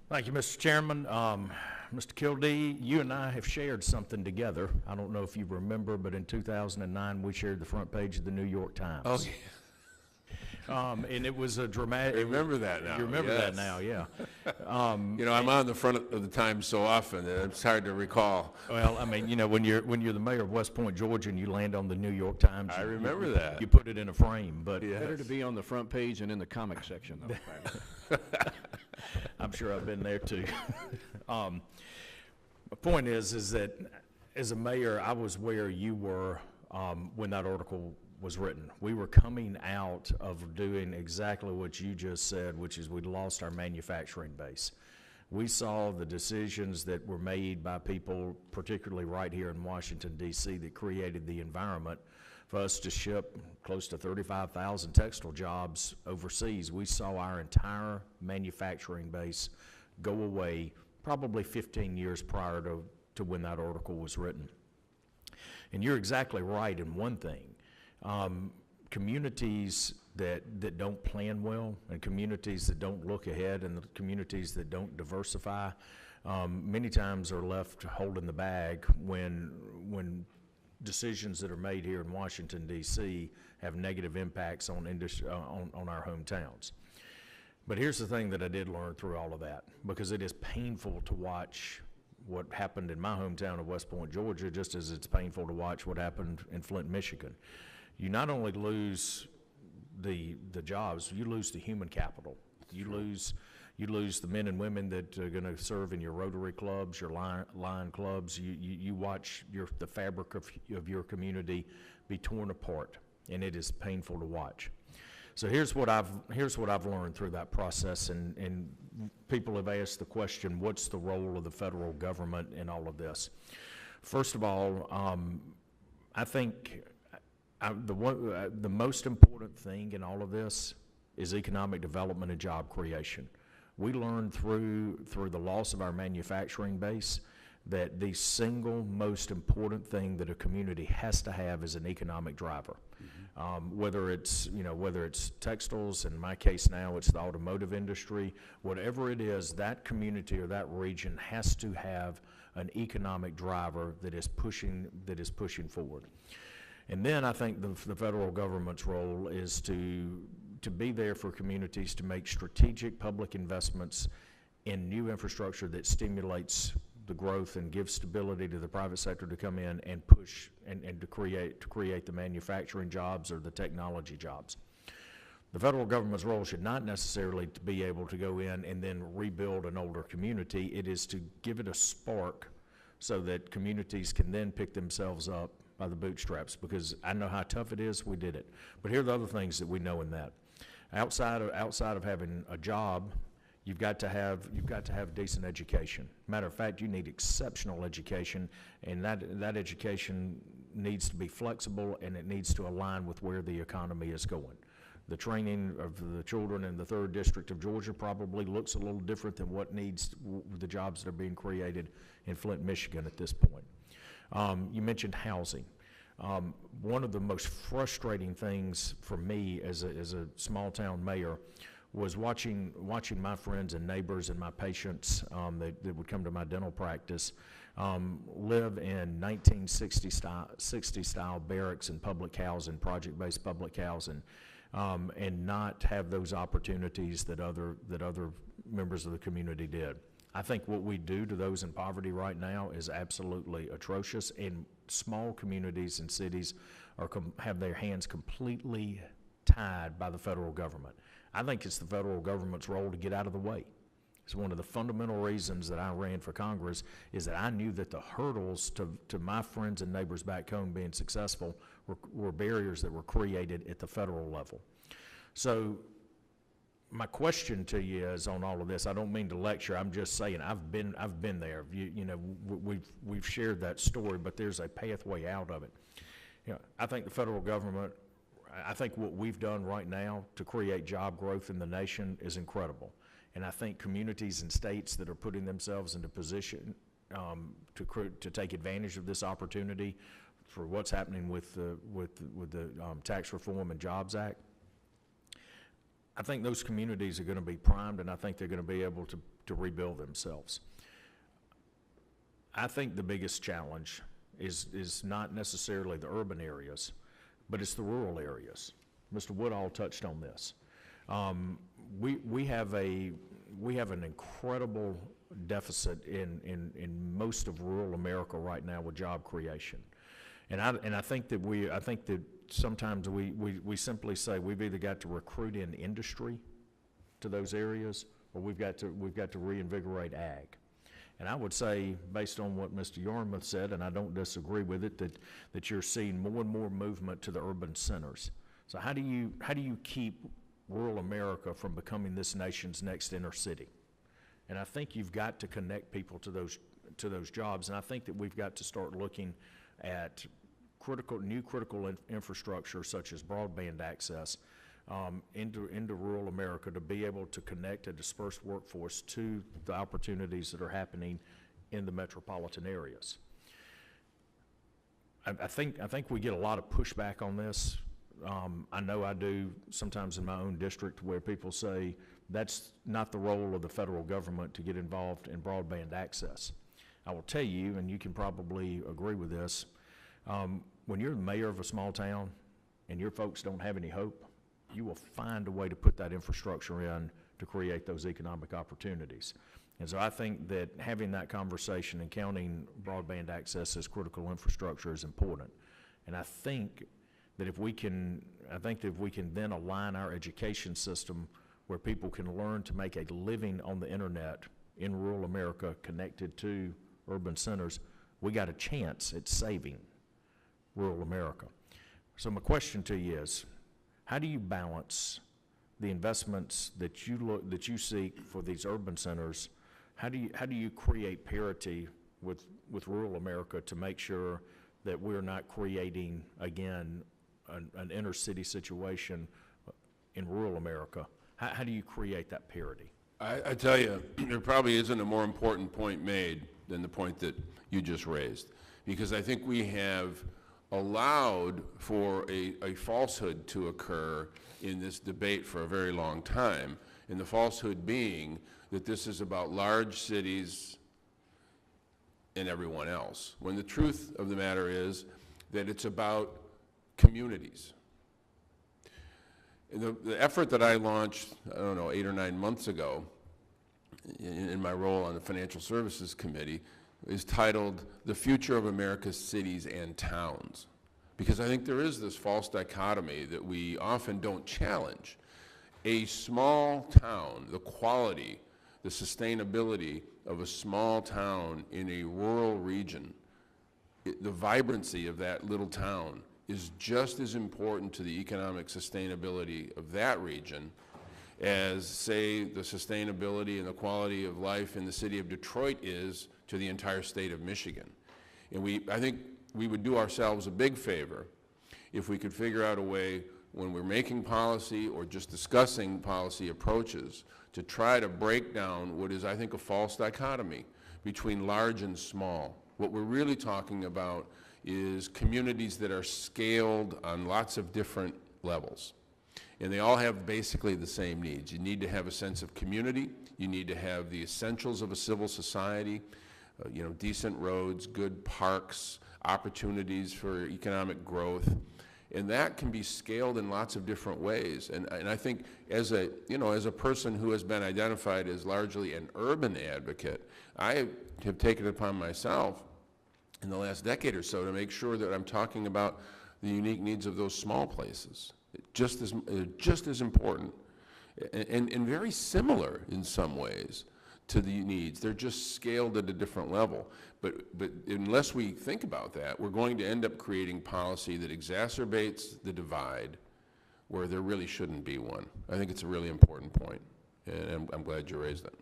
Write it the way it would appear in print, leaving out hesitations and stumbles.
Thank you, Mr. Chairman. Mr. Kildee, you and I have shared something together. I don't know if you remember, but in 2009, we shared the front page of the New York Times. Oh, yeah. And it was a dramatic. I remember that now. You remember yes. that now, yeah. I'm on the front of the Times so often that it's hard to recall. Well, I mean, when you're the mayor of West Point, Georgia, and you land on the New York Times, I remember that. You put it in a frame, but Yes. Better to be on the front page and in the comic section, though. I'm sure I've been there too. My point is that as a mayor, I was where you were when that article was written. We were coming out of doing exactly what you just said, which is we'd lost our manufacturing base. We saw the decisions that were made by people, particularly right here in Washington, D.C., that created the environment for us to ship close to 35,000 textile jobs overseas. We saw our entire manufacturing base go away probably 15 years prior to when that article was written. And you're exactly right in one thing. Communities that don't plan well, and communities that don't look ahead, and the communities that don't diversify, many times are left holding the bag when decisions that are made here in Washington, D.C. have negative impacts on our hometowns. But here's the thing that I did learn through all of that, because it is painful to watch what happened in my hometown of West Point, Georgia, just as it's painful to watch what happened in Flint, Michigan. You not only lose the jobs, you lose the human capital. You lose the men and women that are going to serve in your Rotary clubs, your Lion clubs. You watch the fabric of your community be torn apart, and it is painful to watch. So here's what I've learned through that process, and people have asked the question, what's the role of the federal government in all of this? First of all, I think the most important thing in all of this is economic development and job creation. We learned through the loss of our manufacturing base that the single most important thing that a community has to have is an economic driver. Whether it's textiles, in my case now it's the automotive industry, whatever it is, that community or that region has to have an economic driver that is pushing forward. And then I think the federal government's role is to be there for communities to make strategic public investments in new infrastructure that stimulates the growth and gives stability to the private sector to come in and push and to create the manufacturing jobs or the technology jobs. The federal government's role should not necessarily to be able to go in and then rebuild an older community. It is to give it a spark so that communities can then pick themselves up by the bootstraps, because I know how tough it is. We did it. But here are the other things that we know in that. Outside of having a job, you've got to have decent education. Matter of fact, you need exceptional education, and that education needs to be flexible, and it needs to align with where the economy is going. The training of the children in the 3rd District of Georgia probably looks a little different than what needs the jobs that are being created in Flint, Michigan at this point. You mentioned housing. One of the most frustrating things for me as a small town mayor was watching my friends and neighbors and my patients that would come to my dental practice live in 1960 style barracks and public housing, project-based public housing, and not have those opportunities that other members of the community did. I think what we do to those in poverty right now is absolutely atrocious, and small communities and cities have their hands completely tied by the federal government. I think it's the federal government's role to get out of the way. It's one of the fundamental reasons that I ran for Congress, is that I knew that the hurdles to my friends and neighbors back home being successful were barriers that were created at the federal level. So my question to you is on all of this. I don't mean to lecture. I'm just saying I've been there. We've shared that story, but there's a pathway out of it. I think the federal government. I think what we've done right now to create job growth in the nation is incredible, and I think communities and states that are putting themselves into position to take advantage of this opportunity for what's happening with the Tax Reform and Jobs Act. I think those communities are going to be primed, and I think they're going to be able to rebuild themselves. I think the biggest challenge is not necessarily the urban areas, but it's the rural areas. Mr. Woodall touched on this. We have an incredible deficit in most of rural America right now with job creation. And I think that sometimes we simply say we've either got to recruit in industry to those areas, or we've got to reinvigorate ag. And I would say, based on what Mr. Yarmouth said, and I don't disagree with it, that you're seeing more and more movement to the urban centers. So how do you keep rural America from becoming this nation's next inner city? And I think you've got to connect people to those jobs, and I think that we've got to start looking at new critical infrastructure such as broadband access into rural America to be able to connect a dispersed workforce to the opportunities that are happening in the metropolitan areas. I think we get a lot of pushback on this. I know I do sometimes in my own district, where people say that's not the role of the federal government to get involved in broadband access. I will tell you, and you can probably agree with this, when you're the mayor of a small town and your folks don't have any hope, you will find a way to put that infrastructure in to create those economic opportunities. And so I think that having that conversation and counting broadband access as critical infrastructure is important. And I think that if we can then align our education system where people can learn to make a living on the internet in rural America connected to urban centers, we got a chance at saving rural America. So my question to you is, how do you balance the investments that you seek for these urban centers? How do you create parity with rural America to make sure that we're not creating, again, an inner city situation in rural America? How do you create that parity? I tell you, there probably isn't a more important point made than the point that you just raised, because I think we have allowed for a falsehood to occur in this debate for a very long time, and the falsehood being that this is about large cities and everyone else, when the truth of the matter is that it's about communities. And the effort that I launched, I don't know, 8 or 9 months ago in my role on the Financial Services Committee is titled The Future of America's Cities and Towns. Because I think there is this false dichotomy that we often don't challenge. A small town, the quality, the sustainability of a small town in a rural region, the vibrancy of that little town is just as important to the economic sustainability of that region as, say, the sustainability and the quality of life in the city of Detroit is to the entire state of Michigan. And I think we would do ourselves a big favor if we could figure out a way, when we're making policy or just discussing policy approaches, to try to break down what is, I think, a false dichotomy between large and small. What we're really talking about is communities that are scaled on lots of different levels. And they all have basically the same needs. You need to have a sense of community. You need to have the essentials of a civil society, decent roads, good parks, opportunities for economic growth. And that can be scaled in lots of different ways. And I think as a person who has been identified as largely an urban advocate, I have taken it upon myself in the last decade or so to make sure that I'm talking about the unique needs of those small places. Just as important and very similar in some ways to the needs. They're just scaled at a different level. But unless we think about that, we're going to end up creating policy that exacerbates the divide where there really shouldn't be one. I think it's a really important point, and I'm glad you raised it.